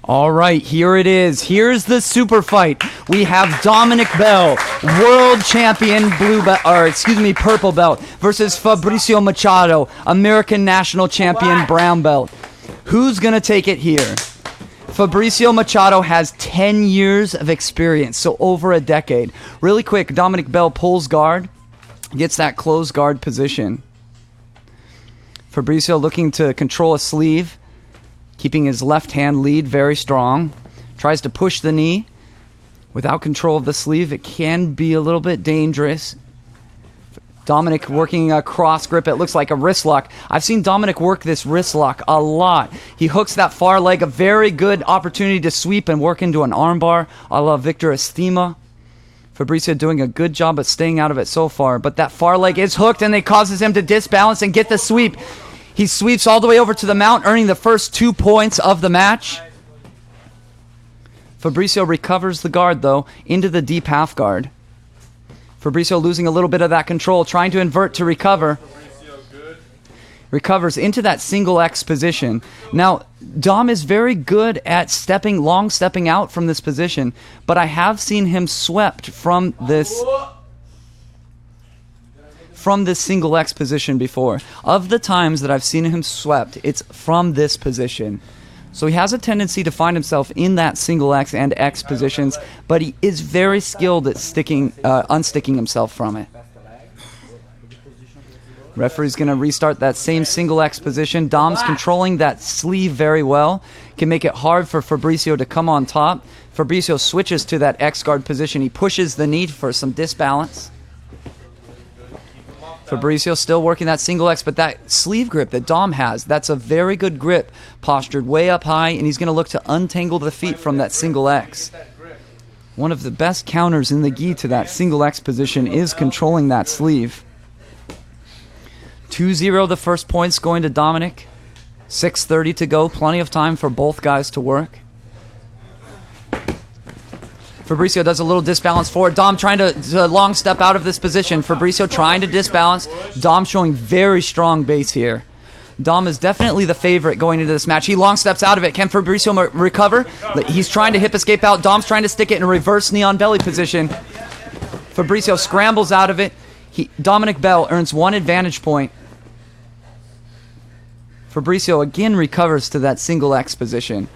All right, here it is. Here's the super fight. We have Dominique Bell, world champion purple belt, versus Fabricio Machado, American national champion brown belt. Who's going to take it here? Fabricio Machado has 10 years of experience, so over a decade. Really quick, Dominique Bell pulls guard, gets that closed guard position. Fabricio looking to control a sleeve, keeping his left hand lead very strong. Tries to push the knee. Without control of the sleeve, it can be a little bit dangerous. Dominic working a cross grip. It looks like a wrist lock. I've seen Dominic work this wrist lock a lot. He hooks that far leg, a very good opportunity to sweep and work into an armbar a la Victor Estima. Fabricio doing a good job of staying out of it so far, but that far leg is hooked and it causes him to disbalance and get the sweep. He sweeps all the way over to the mount, earning the first 2 points of the match. Fabricio recovers the guard, though, into the deep half guard. Fabricio losing a little bit of that control, trying to invert to recover. Recovers into that single X position. Now, Dom is very good at stepping out from this position, but I have seen him swept from this single X position before. Of the times that I've seen him swept, it's from this position. So he has a tendency to find himself in that single X and X positions, but he is very skilled at unsticking himself from it. Referee's going to restart that same single X position. Dom's controlling that sleeve very well. Can make it hard for Fabricio to come on top. Fabricio switches to that X guard position. He pushes the knee for some disbalance. Fabricio still working that single X, but that sleeve grip that Dom has, that's a very good grip, postured way up high, and he's going to look to untangle the feet from that single X. One of the best counters in the gi to that single X position is controlling that sleeve. 2-0 the first points going to Dominic. 6:30 to go, plenty of time for both guys to work. Fabricio does a little disbalance forward. Dom trying to long step out of this position. Fabricio trying to disbalance. Dom showing very strong base here. Dom is definitely the favorite going into this match. He long steps out of it. Can Fabricio recover? He's trying to hip escape out. Dom's trying to stick it in a reverse knee on belly position. Fabricio scrambles out of it. Dominique Bell earns 1 advantage point. Fabricio again recovers to that single X position.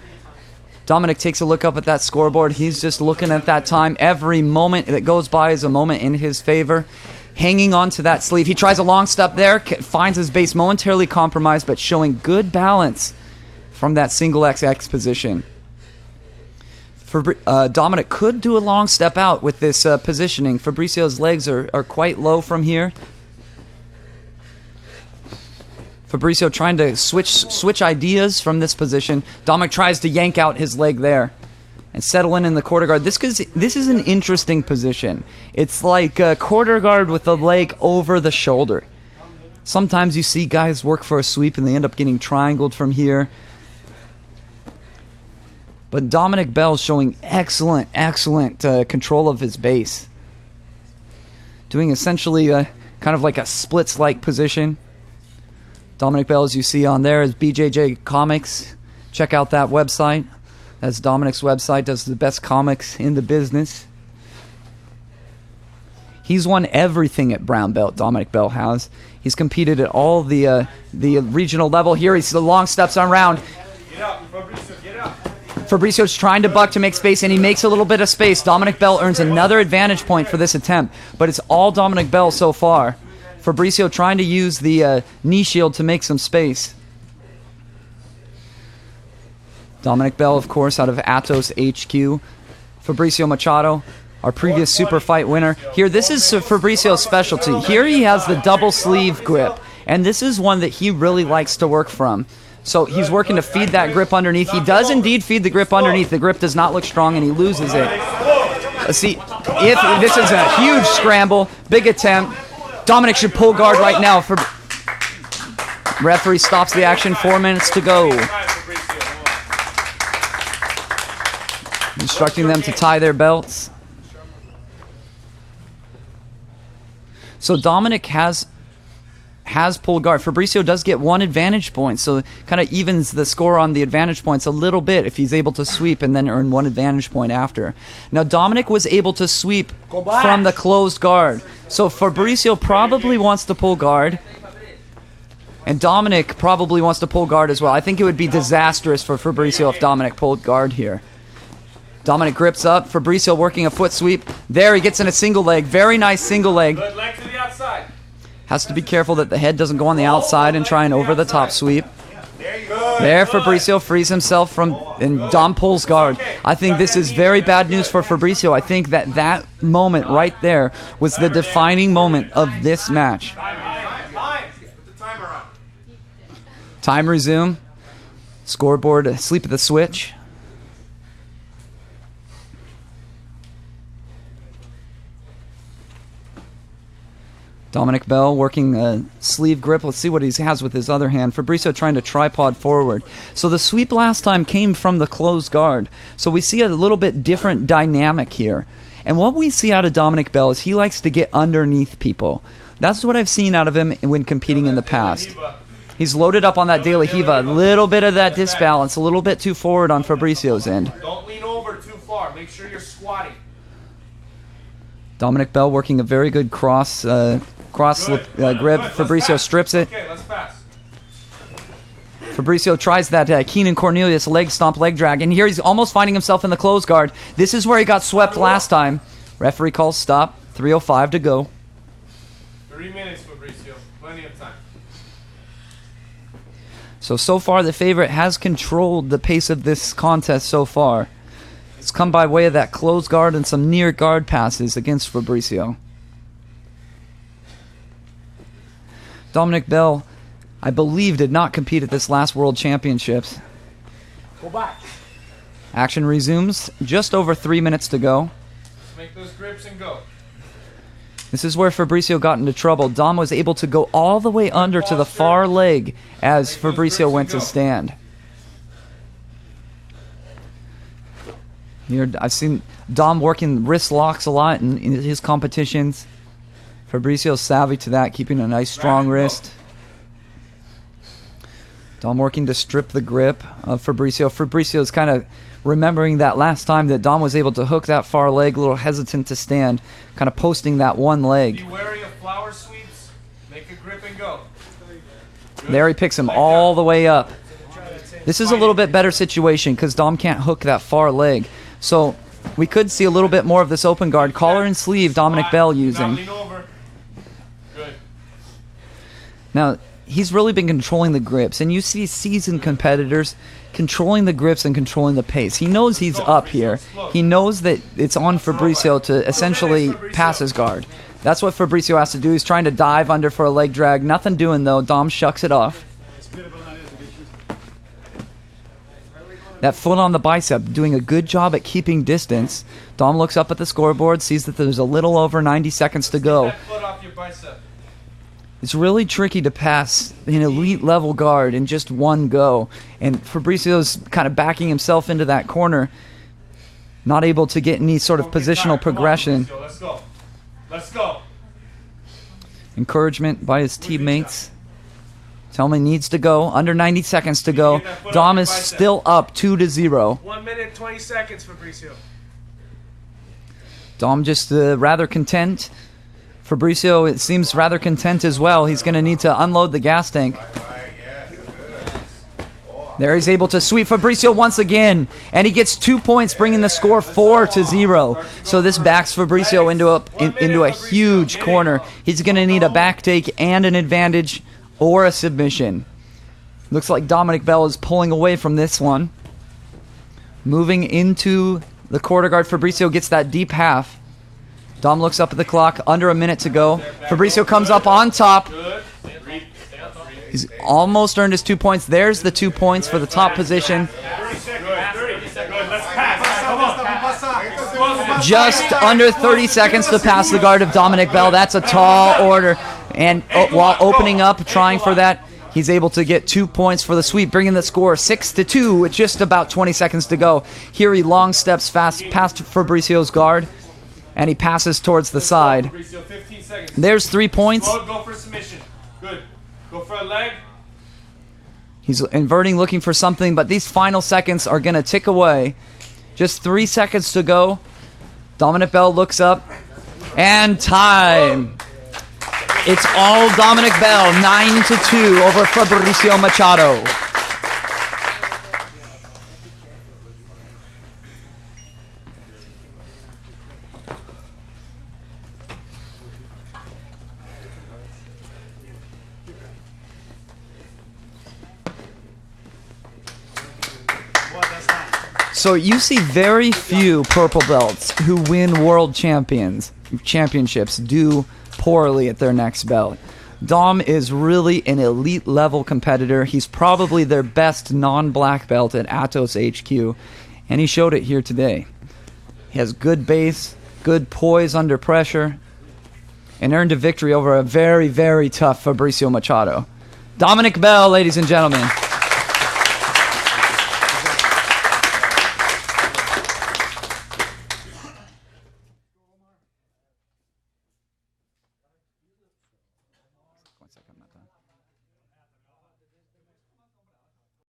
Dominic takes a look up at that scoreboard. He's just looking at that time. Every moment that goes by is a moment in his favor. Hanging on to that sleeve. He tries a long step there. Finds his base momentarily compromised, but showing good balance from that single XX position. Dominic could do a long step out with this positioning. Fabricio's legs are quite low from here. Fabricio trying to switch ideas from this position. Dominic tries to yank out his leg there and settle in the quarter guard. This is an interesting position. It's like a quarter guard with the leg over the shoulder. Sometimes you see guys work for a sweep and they end up getting triangled from here. But Dominique Bell showing excellent control of his base. Doing essentially kind of like a splits-like position. Dominique Bell, as you see on there, is BJJ Comics. Check out that website. That's Dominic's website. Does the best comics in the business. He's won everything at brown belt, Dominique Bell has. He's competed at all the regional level. Here he's the long steps on round. Get up, Fabricio, get up. Fabricio's trying to buck to make space, and he makes a little bit of space. Dominique Bell earns another advantage point for this attempt, but it's all Dominique Bell so far. Fabricio trying to use the knee shield to make some space. Dominique Bell, of course, out of Atos HQ. Fabricio Machado, our previous super fight winner. Here, this is Fabricio's specialty. Here he has the double sleeve grip, and this is one that he really likes to work from. So he's working to feed that grip underneath. He does indeed feed the grip underneath. The grip does not look strong, and he loses it. Let's see, if this is a huge scramble, big attempt. Dominic should pull guard right now. Referee stops the action. 4 minutes to go. Instructing them to tie their belts. So Dominic has has pulled guard. Fabricio does get 1 advantage point, so kind of evens the score on the advantage points a little bit if he's able to sweep and then earn 1 advantage point after. Now, Dominic was able to sweep from the closed guard, so Fabricio probably wants to pull guard, and Dominic probably wants to pull guard as well. I think it would be disastrous for Fabricio if Dominic pulled guard here. Dominic grips up. Fabricio working a foot sweep. There, he gets in a single leg. Very nice single leg. Good leg to the outside. Has to be careful that the head doesn't go on the outside and try an over-the-top sweep. There, Fabricio frees himself from, and Dom pulls guard. I think this is very bad news for Fabricio. I think that moment right there was the defining moment of this match. Time resume. Scoreboard asleep at the switch. Dominic Bell working a sleeve grip. Let's see what he has with his other hand. Fabricio trying to tripod forward. So the sweep last time came from the closed guard. So we see a little bit different dynamic here. And what we see out of Dominic Bell is he likes to get underneath people. That's what I've seen out of him when competing in the past. He's loaded up on that De La Riva. A little bit of that disbalance, a little bit too forward on Fabricio's end. Don't lean over too far. Make sure you're squatting. Dominic Bell working a very good cross grip. Fabricio strips it. Okay, let's pass. Fabricio tries that Keenan Cornelius leg stomp, leg drag, and here he's almost finding himself in the closed guard. This is where he got swept last time. Referee calls stop. 3:05 to go. 3 minutes, Fabricio. Plenty of time. So far the favorite has controlled the pace of this contest so far. It's come by way of that closed guard and some near guard passes against Fabricio. Dominic Bell, I believe, did not compete at this last World Championships. Go back. Action resumes. Just over 3 minutes to go. Just make those grips and go. This is where Fabricio got into trouble. Dom was able to go all the way under to the far leg as Fabricio went to stand. Here, I've seen Dom working wrist locks a lot in his competitions. Fabricio's savvy to that, keeping a nice strong wrist. Dom working to strip the grip of Fabricio. Fabricio's kind of remembering that last time that Dom was able to hook that far leg, a little hesitant to stand, kind of posting that one leg. Be wary of flower sweeps. Make a grip and go. Good. There he picks him all the way up. This is a little bit better situation because Dom can't hook that far leg. So we could see a little bit more of this open guard. Collar and sleeve, Dominic Bell using. Lean over. Good. Now, he's really been controlling the grips, and you see seasoned competitors controlling the grips and controlling the pace. He knows he's up here. He knows that it's on Fabricio to essentially pass his guard. That's what Fabricio has to do. He's trying to dive under for a leg drag. Nothing doing, though. Dom shucks it off. That foot on the bicep, doing a good job at keeping distance. Dom looks up at the scoreboard, sees that there's a little over 90 seconds to go. Get that foot off your bicep. It's really tricky to pass an elite level guard in just one go. And Fabricio's kind of backing himself into that corner, not able to get any sort of positional progression. Come on, let's go. Let's go. Encouragement by his teammates. Tell him he needs to go. Under 90 seconds to go. Dom is still up 2-0. 1 minute, 20 seconds, Fabricio. Dom just rather content. Fabricio, it seems, rather content as well. He's going to need to unload the gas tank. There he's able to sweep Fabricio once again. And he gets 2 points, bringing the score 4-0. So this backs Fabricio into a huge corner. He's going to need a back take and an advantage or a submission. Looks like Dominic Bell is pulling away from this one. Moving into the quarter guard, Fabricio gets that deep half. Dom looks up at the clock, under a minute to go. Fabricio comes up on top. He's almost earned his 2 points. There's the 2 points for the top position. Just under 30 seconds to pass the guard of Dominic Bell. That's a tall order. And while opening up, trying for that, he's able to get 2 points for the sweep, bringing the score 6-2 with just about 20 seconds to go. Here he long steps fast past Fabricio's guard, and he passes towards the side. There's 3 points. Go for submission. Good. Go for a leg. He's inverting, looking for something, but these final seconds are going to tick away. Just 3 seconds to go. Dominic Bell looks up, and time. It's all Dominic Bell, 9-2 over Fabricio Machado. So you see very few purple belts who win world championships do poorly at their next belt. Dom is really an elite level competitor. He's probably their best non-black belt at Atos HQ, and he showed it here today. He has good base, good poise under pressure, and earned a victory over a very, very tough Fabricio Machado. Dominic Bell, ladies and gentlemen.